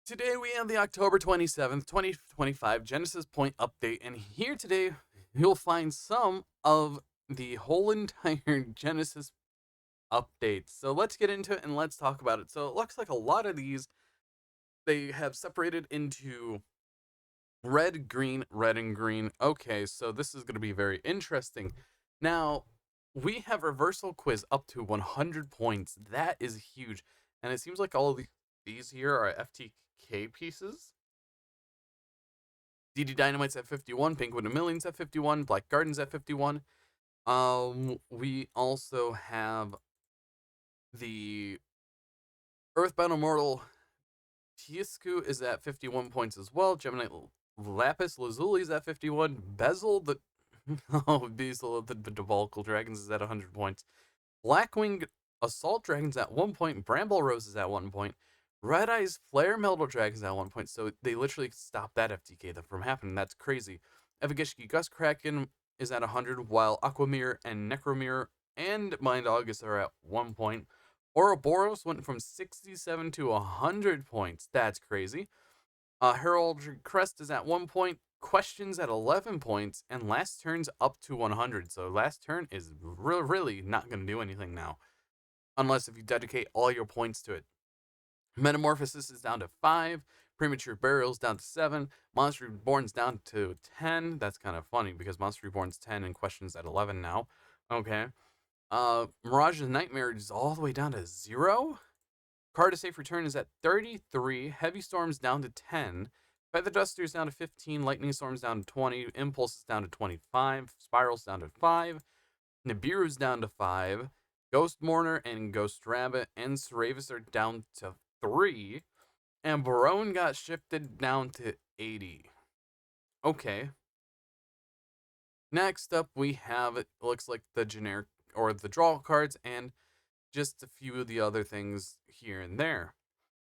Today we have the October 27th, 2025 Genesis Point update, and here today you'll find some of the whole entire Genesis updates. So let's get into it and let's talk about it. So it looks like a lot of these they have separated into red, green, red, and green. Okay, so this is going to be very interesting. Now, we have reversal quiz up to 100 points. That is huge. And it seems like all of these here are FTK pieces. DD Dynamite's at 51, Pink Wind Million's at 51, Black Garden's at 51. We also have the Earthbound Immortal Tiesku is at 51 points as well. Gemini Lapis Lazuli's at 51. Bezel, the Bezel, the Devolcal Dragons is at 100 points. Blackwing Assault Dragons at 1 point. Bramble Rose is at 1 point. Red Eyes Flare Mellow Dragons at 1 point. So they literally stopped that FTK from happening. That's crazy. Evagishki Gust Kraken is at 100, while Aquamir and Necromir and Mind August are at 1 point. Ouroboros went from 67 to 100 points. That's crazy. Heraldry Crest is at 1 point. Questions at 11 points. And Last Turn's up to 100. So Last Turn is really not going to do anything now. Unless if you dedicate all your points to it. Metamorphosis is down to 5. Premature Burial's down to 7. Monster Reborn's down to 10. That's kind of funny because Monster Reborn's 10 and Questions at 11 now. Okay. Mirage's Nightmare is all the way down to 0. Card of Safe Return is at 33. Heavy Storm's down to 10. Feather Duster's down to 15. Lightning Storm's down to 20. Impulse is down to 25. Spiral's down to 5. Nibiru's down to 5. Ghost Mourner and Ghost Rabbit and Seravis are down to 3. And Barone got shifted down to 80. Okay. Next up, we have, it looks like the generic or the draw cards and just a few of the other things here and there.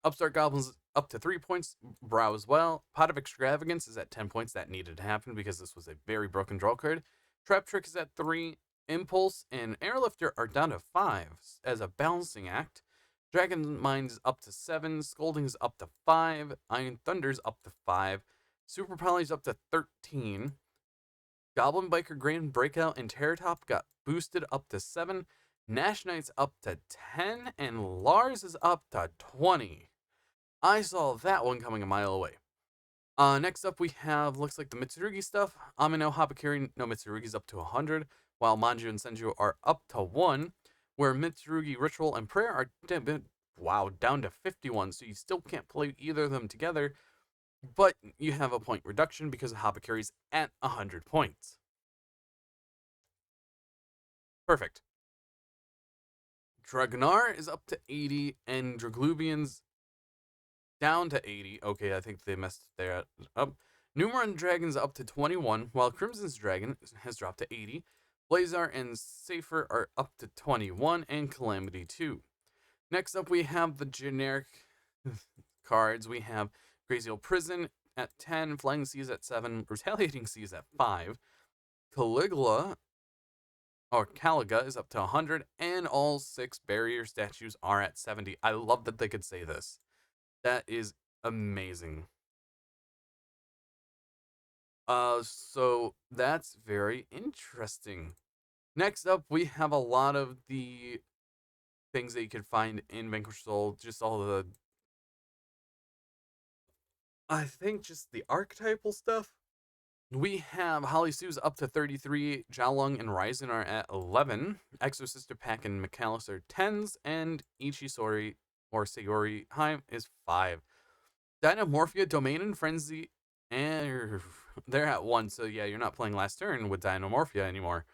Upstart Goblins up to 3 points. Brow as well. Pot of Extravagance is at 10 points. That needed to happen because this was a very broken draw card. Trap Trick is at 3. Impulse and Airlifter are down to 5 as a balancing act. Dragon Mind is up to 7. Scolding is up to 5. Iron Thunder's up to 5. Super Poly's up to 13. Goblin Biker Grand Breakout and Terror Top got boosted up to 7. Nash Knight's up to 10. And Lars is up to 20. I saw that one coming a mile away. Next up we have, looks like the Mitsurugi stuff. Amino, Habakiri, no Mitsurugi's up to 100. While Manju and Senju are up to 1. Where Mitsurugi, Ritual, and Prayer are down to 51. So you still can't play either of them together. But you have a point reduction because Habakiri's at 100 points. Perfect. Dragnar is up to 80, and Draglubian's down to 80. Okay, I think they messed that up. Numeron Dragon's up to 21, while Crimson's Dragon has dropped to 80. Blazar and Safer are up to 21, and Calamity 2. Next up, we have the generic cards. We have Crazy Old Prison at 10, Flying Seas at 7, Retaliating Seas at 5, Caliga is up to 100, and all 6 barrier statues are at 70. I love that they could say this. That is amazing. So that's very interesting. Next up, we have a lot of the things that you can find in Vanquish Soul, just all the, I think just the archetypal stuff. We have Holly Sue's up to 33, Jalung and Ryzen are at 11, Exorcister Pack and McAllis are 10s, and Ichisori or Sayori Heim is 5. Dynamorphia, Domain and Frenzy, and they're at 1, so yeah, you're not playing Last Turn with Dynamorphia anymore.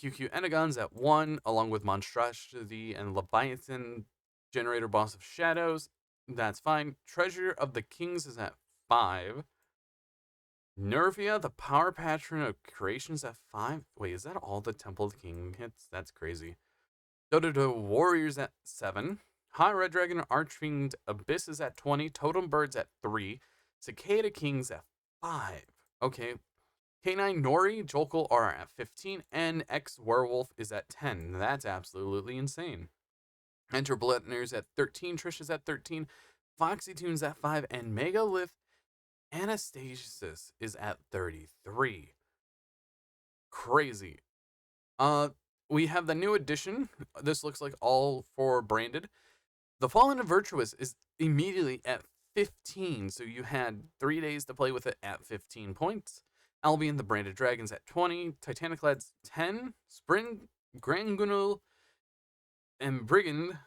QQ Enagon's at 1, along with Monstrosity and Leviathan, Generator Boss of Shadows. That's fine. Treasure of the Kings is at 5. Nervia, the Power Patron of Creation's at 5. Wait, is that all the Temple of the King hits? That's crazy. Dodo Warriors at 7. High Red Dragon Archfiend Abyss is at 20. Totem Birds at 3. Cicada Kings at 5. Okay. K9 Nori, Jolkul are at 15, and X Werewolf is at 10. That's absolutely insane. Enter Blitner's at 13, Trish is at 13, Foxy Tunes at 5, and Megalith Anastasis is at 33. Crazy. We have the new edition. This looks like all for branded. The Fallen and Virtuous is immediately at 15, so you had 3 days to play with it at 15 points. Albion, the Branded Dragons at 20, Titaniclads 10, Spring, Grangunul, and Brigand,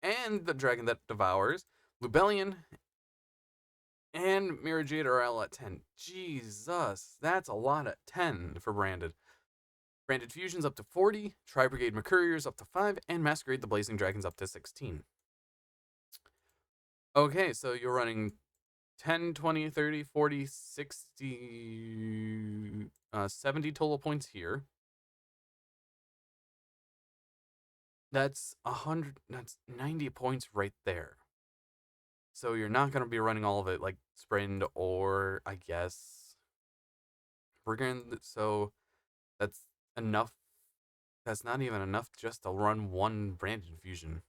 and the Dragon That Devours, Lubellion, and Mirajade are all at 10. Jesus, that's a lot at 10 for Branded. Branded Fusions up to 40, Tri-Brigade Mercuriers up to 5, and Masquerade the Blazing Dragons up to 16. Okay, so you're running 10, 20, 30, 40, 60, 70 total points here. That's 100, that's 90 points right there. So you're not going to be running all of it like Sprint or, I guess, Brigand. So that's enough. That's not even enough just to run one Branded Fusion.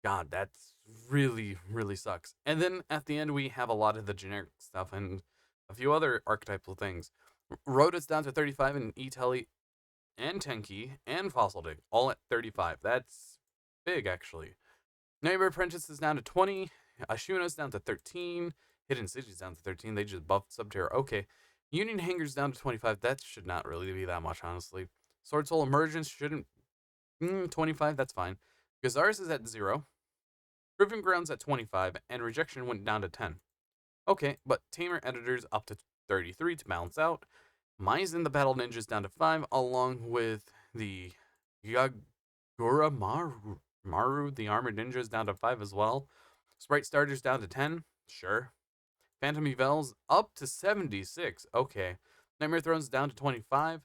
God, that's really, really sucks. And then at the end, we have a lot of the generic stuff and a few other archetypal things. Rhoda's down to 35, and E-Telly and Tenki and Fossil Dig all at 35. That's big, actually. Nightmare Apprentice is down to 20. Ashuna's down to 13. Hidden City's down to 13. They just buffed Subterror. Okay. Union Hangar's down to 25. That should not really be that much, honestly. Sword Soul Emergence shouldn't... 25, that's fine. Gazaris is at 0. Proving Grounds at 25, and Rejection went down to 10. Okay, but Tamer Editor's up to 33 to balance out. Maizen the Battle Ninja's down to 5, along with the Yagura Maru, the Armored Ninja's down to 5 as well. Sprite Starter's down to 10, sure. Phantom Evel's up to 76, okay. Nightmare Throne's down to 25.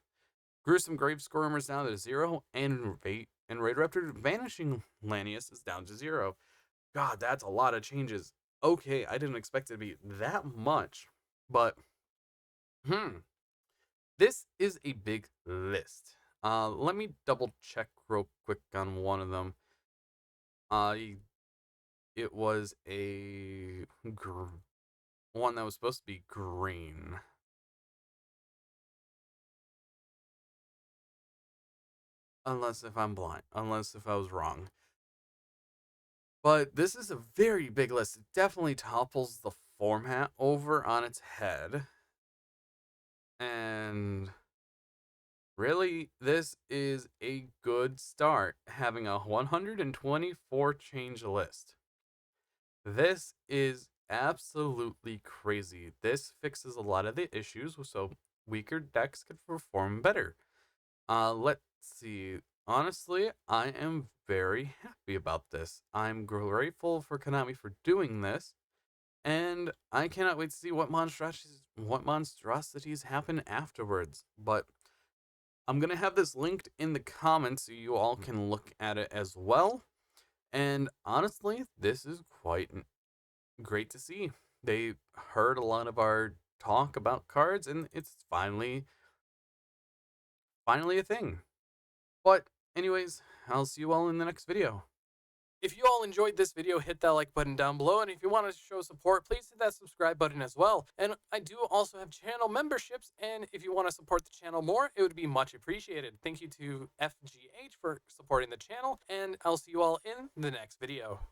Gruesome Grave Squirmer's down to 0, and Raid Raptor Vanishing Lanius is down to 0. God, that's a lot of changes. Okay, I didn't expect it to be that much, but this is a big list. Let me double check real quick on one of them. It was a one that was supposed to be green. Unless if I'm blind. Unless if I was wrong. But this is a very big list. It definitely topples the format over on its head. And really, this is a good start, having a 124 change list. This is absolutely crazy. This fixes a lot of the issues, so weaker decks could perform better. Let's see. Honestly, I am very happy about this. I'm grateful for Konami for doing this, and I cannot wait to see what monstrosities happen afterwards. But I'm gonna have this linked in the comments so you all can look at it as well. And honestly, this is quite great to see. They heard a lot of our talk about cards, and it's finally a thing. But anyways, I'll see you all in the next video. If you all enjoyed this video, hit that like button down below, and if you want to show support, please hit that subscribe button as well. And I do also have channel memberships, and if you want to support the channel more, it would be much appreciated. Thank you to FGH for supporting the channel, and I'll see you all in the next video.